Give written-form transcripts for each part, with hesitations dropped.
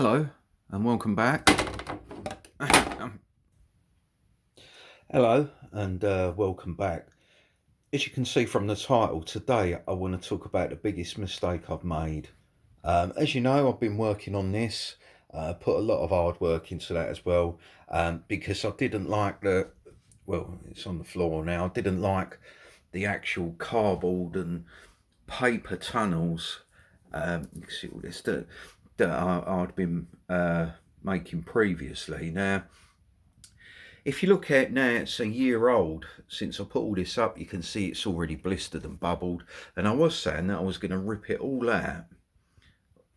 Hello and welcome back. Hello and welcome back. As you can see from the title, today I want to talk about the biggest mistake I've made. As you know, I've been working on this, put a lot of hard work into that as well, because I didn't like it's on the floor now, I didn't like the actual cardboard and paper tunnels. You can see all this that I'd been making previously. Now, if you look at now, it's a year old since I put all this up. You can see it's already blistered and bubbled, and I was saying that I was going to rip it all out.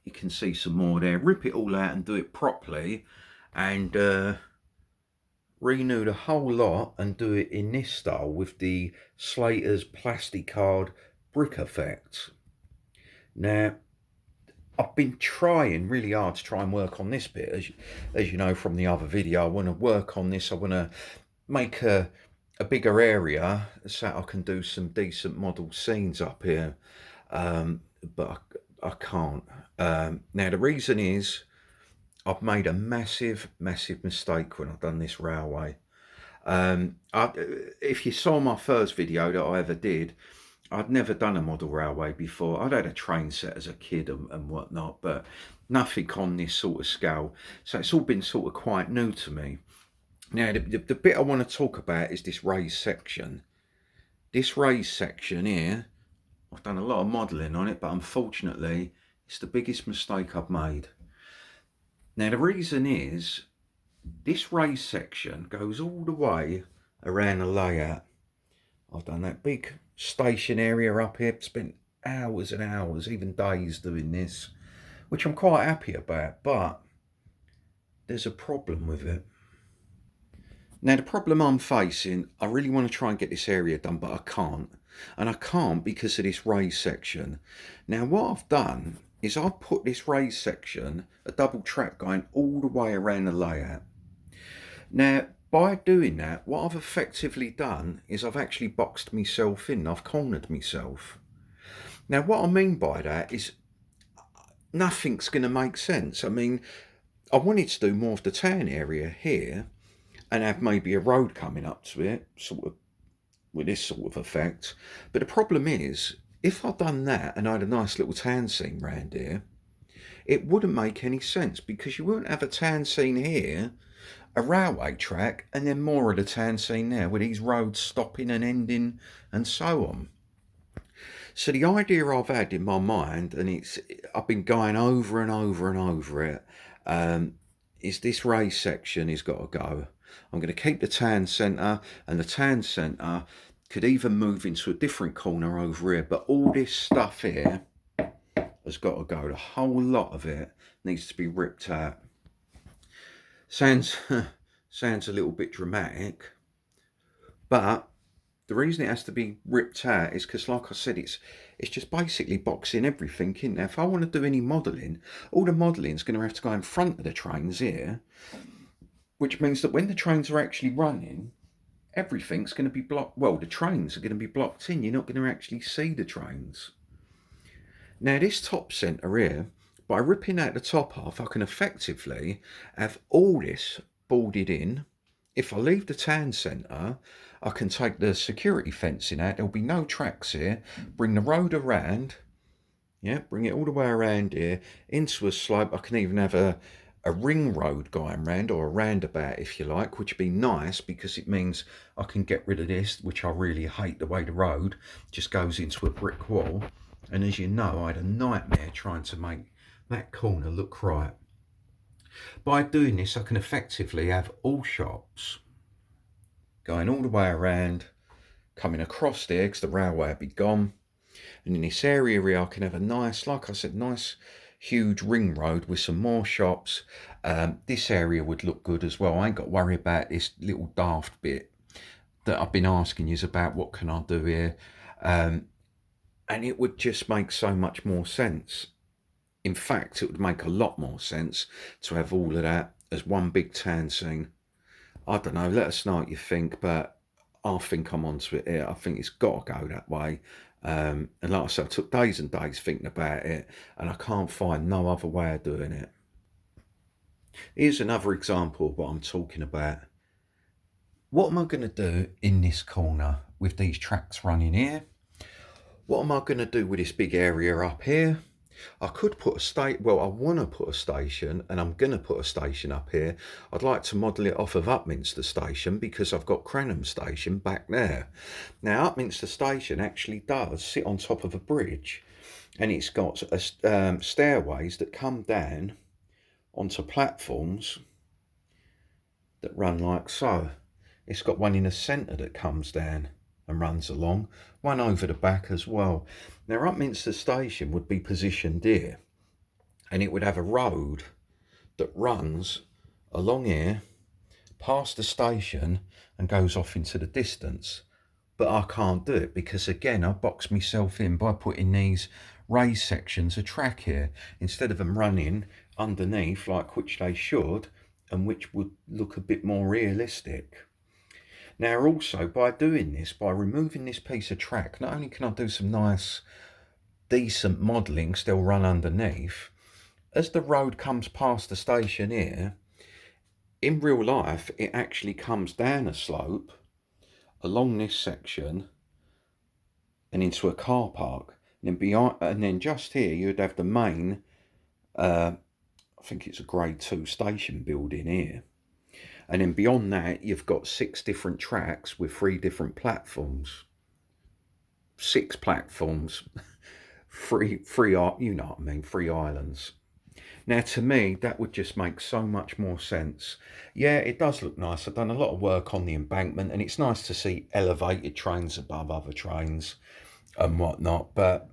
You can see some more there. Rip it all out and do it properly, and renew the whole lot and do it in this style with the Slater's Plasticard brick effect. Now, I've been trying really hard to try and work on this bit. As you know from the other video, I want to work on this. I want to make a bigger area so I can do some decent model scenes up here. But I can't. Now, the reason is I've made a massive mistake when I've done this railway. If you saw my first video that I ever did, I'd never done a model railway before. I'd had a train set as a kid and whatnot, but nothing on this sort of scale. So it's all been sort of quite new to me. Now, the bit I want to talk about is this raised section. This raised section here, I've done a lot of modelling on it, but unfortunately, it's the biggest mistake I've made. Now, the reason is, this raised section goes all the way around the layout. I've done that big station area up here, spent hours and hours, even days doing this, which I'm quite happy about, but there's a problem with it. Now, the problem I'm facing, I really want to try and get this area done, but I can't. And I can't because of this raised section. Now, what I've done is I've put this raised section, a double track going all the way around the layout. Now, by doing that, what I've effectively done is I've actually boxed myself in. I've cornered myself. Now, what I mean by that is nothing's going to make sense. I mean, I wanted to do more of the town area here and have maybe a road coming up to it, sort of with this sort of effect. But the problem is, if I'd done that and I had a nice little town scene round here, it wouldn't make any sense because you wouldn't have a town scene here, a railway track, and then more of the town scene there with these roads stopping and ending and so on. So the idea I've had in my mind, and I've been going over and over and over it, is this raised section has got to go. I'm going to keep the town centre, and the town centre could even move into a different corner over here, but all this stuff here has got to go. The whole lot of it needs to be ripped out. Sounds a little bit dramatic, but the reason it has to be ripped out is because, like I said, it's just basically boxing everything in. Now, if I want to do any modelling, all the modelling is going to have to go in front of the trains here, which means that when the trains are actually running, everything's going to be blocked. Well, the trains are going to be blocked in. You're not going to actually see the trains. Now, this top centre here, by ripping out the top half, I can effectively have all this boarded in. If I leave the town centre, I can take the security fencing out. There'll be no tracks here. Bring the road around. Yeah, bring it all the way around here into a slope. I can even have a ring road going round, or a roundabout if you like, which would be nice because it means I can get rid of this, which I really hate, the way the road just goes into a brick wall. And as you know, I had a nightmare trying to make that corner look right. By doing this, I can effectively have all shops going all the way around, coming across there because the railway would be gone. And in this area here, I can have a nice, like I said, nice huge ring road with some more shops. This area would look good as well. I ain't got to worry about this little daft bit that I've been asking you about. What can I do here? And it would just make so much more sense. In fact, it would make a lot more sense to have all of that as one big town scene. I don't know, let us know what you think, but I think I'm onto it here. I think it's got to go that way. And like I said, I took days and days thinking about it, and I can't find no other way of doing it. Here's another example of what I'm talking about. What am I going to do in this corner with these tracks running here? What am I going to do with this big area up here? I could put a state. Well, I want to put a station, and I'm going to put a station up here. I'd like to model it off of Upminster Station because I've got Cranham Station back there. Now, Upminster Station actually does sit on top of a bridge, and it's got stairways that come down onto platforms that run like so. It's got one in the centre that comes down and runs along, one over the back as well. Now, Upminster Station would be positioned here, and it would have a road that runs along here, past the station, and goes off into the distance. But I can't do it because, again, I boxed myself in by putting these raised sections of track here, instead of them running underneath like which they should, and which would look a bit more realistic. Now, also, by doing this, by removing this piece of track, not only can I do some nice, decent modelling, still run underneath, as the road comes past the station here, in real life, it actually comes down a slope along this section and into a car park. And then behind, and then just here, you'd have the main, I think it's a grade 2 station building here. And then beyond that, you've got 6 different tracks with 3 different platforms. 6 platforms, three, you know what I mean, 3 islands. Now, to me, that would just make so much more sense. Yeah, it does look nice. I've done a lot of work on the embankment, and it's nice to see elevated trains above other trains and whatnot. But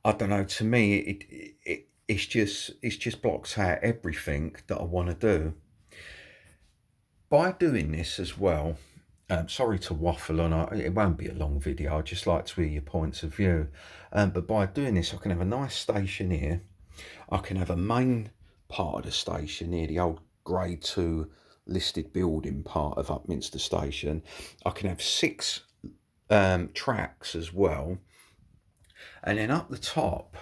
I don't know. To me, it's just blocks out everything that I want to do. By doing this as well, sorry to waffle on, it won't be a long video, I'd just like to hear your points of view. But by doing this, I can have a nice station here. I can have a main part of the station here, the old grade 2 listed building part of Upminster Station. I can have 6 tracks as well. And then up the top,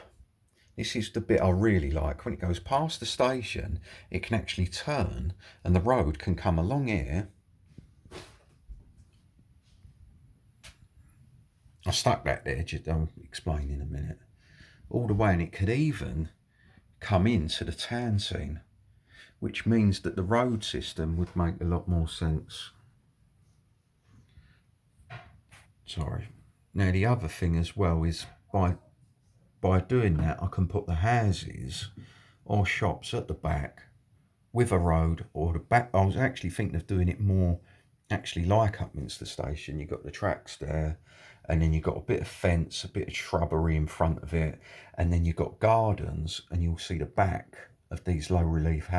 this is the bit I really like. When it goes past the station, it can actually turn and the road can come along here. I stuck that there, just I'll explain in a minute. All the way, and it could even come into the town scene, which means that the road system would make a lot more sense. Sorry. Now, the other thing as well is by doing that, I can put the houses or shops at the back with a road, or the back. I was actually thinking of doing it more actually like Upminster Station. You've got the tracks there, and then you've got a bit of fence, a bit of shrubbery in front of it, and then you've got gardens, and you'll see the back of these low relief,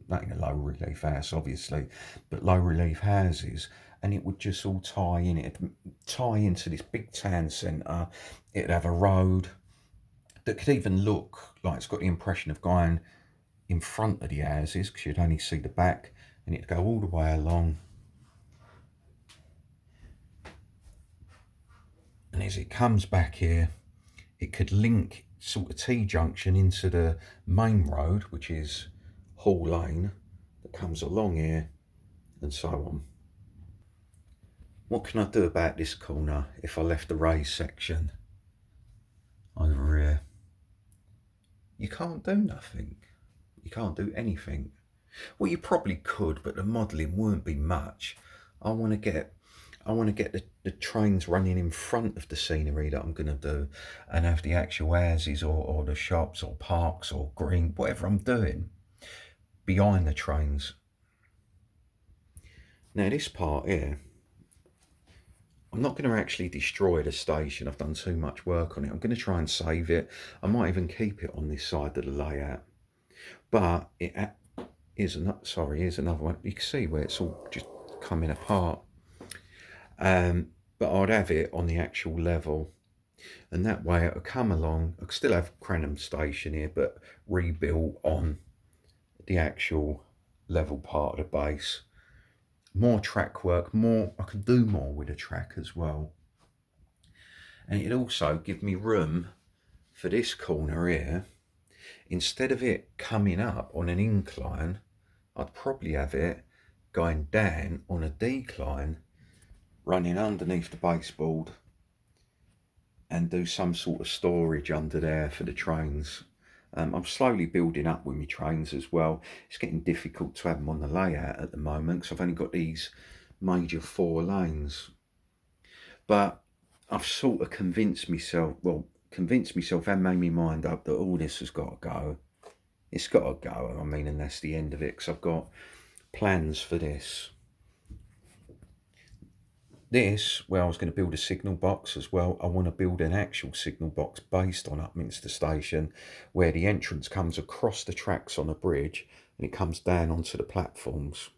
not in a low relief house obviously, but low relief houses, and it would just all tie in. It'd tie into this big town centre. It'd have a road that could even look like it's got the impression of going in front of the houses, because you'd only see the back, and it'd go all the way along. And as it comes back here, it could link sort of T-junction into the main road, which is Hall Lane, that comes along here, and so on. What can I do about this corner if I left the raised section over here? You can't do nothing. You can't do anything. Well, you probably could, but the modelling won't be much. I want to get the trains running in front of the scenery that I'm going to do, and have the actual houses or the shops or parks or green, whatever I'm doing, behind the trains. Now, this part here, I'm not going to actually destroy the station. I've done too much work on it. I'm going to try and save it. I might even keep it on this side of the layout. But here's another one. You can see where it's all just coming apart. But I'd have it on the actual level. And that way it'll come along. I still have Cranham Station here, but rebuilt on the actual level part of the base. More track work, I can do more with the track as well. And it'd also give me room for this corner here instead of it coming up on an incline, I'd probably have it going down on a decline, running underneath the baseboard, and do some sort of storage under there for the trains. I'm slowly building up with my trains as well. It's getting difficult to have them on the layout at the moment because I've only got these major 4 lanes. But I've sort of convinced myself and made my mind up that all this has got to go. It's got to go. I mean, and that's the end of it, because I've got plans for this. Where I was going to build a signal box as well. I want to build an actual signal box based on Upminster Station, where the entrance comes across the tracks on a bridge and it comes down onto the platforms,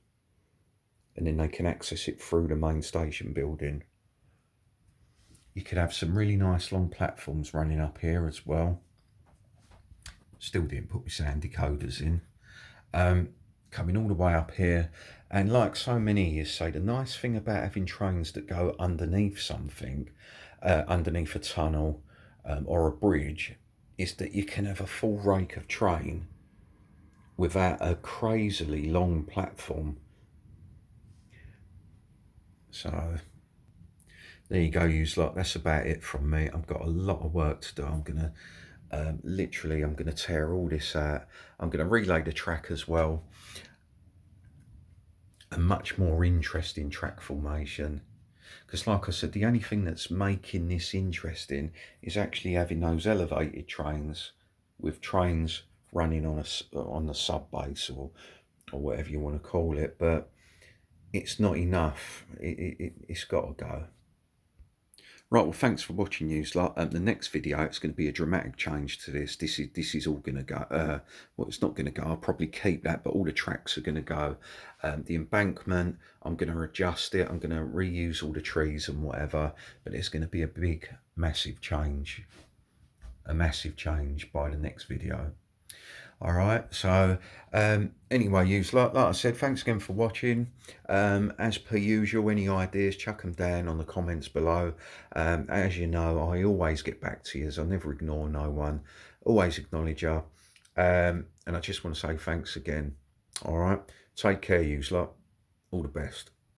and then they can access it through the main station building. You could have some really nice long platforms running up here as well. Still didn't put my sound decoders in. Coming all the way up here. And like so many, you say, the nice thing about having trains that go underneath something, underneath a tunnel or a bridge, is that you can have a full rake of train without a crazily long platform. So there you go, use lot. That's about it from me. I've got a lot of work to do. I'm gonna literally, I'm gonna tear all this out. I'm gonna relay the track as well. A much more interesting track formation, because like I said, the only thing that's making this interesting is actually having those elevated trains, with trains running on the sub base or whatever you want to call it. But it's not enough. It's got to go. Right, well, thanks for watching, you lot. The next video, it's going to be a dramatic change to this. This is all going to go. Well, it's not going to go. I'll probably keep that, but all the tracks are going to go. The embankment, I'm going to adjust it. I'm going to reuse all the trees and whatever. But it's going to be a big, massive change. A massive change by the next video. All right, so anyway, you like I said, thanks again for watching. As per usual, any ideas, chuck them down on the comments below. As you know, I always get back to you. I never ignore no one, always acknowledge you. And I just want to say thanks again. All right, take care, you lot. All the best.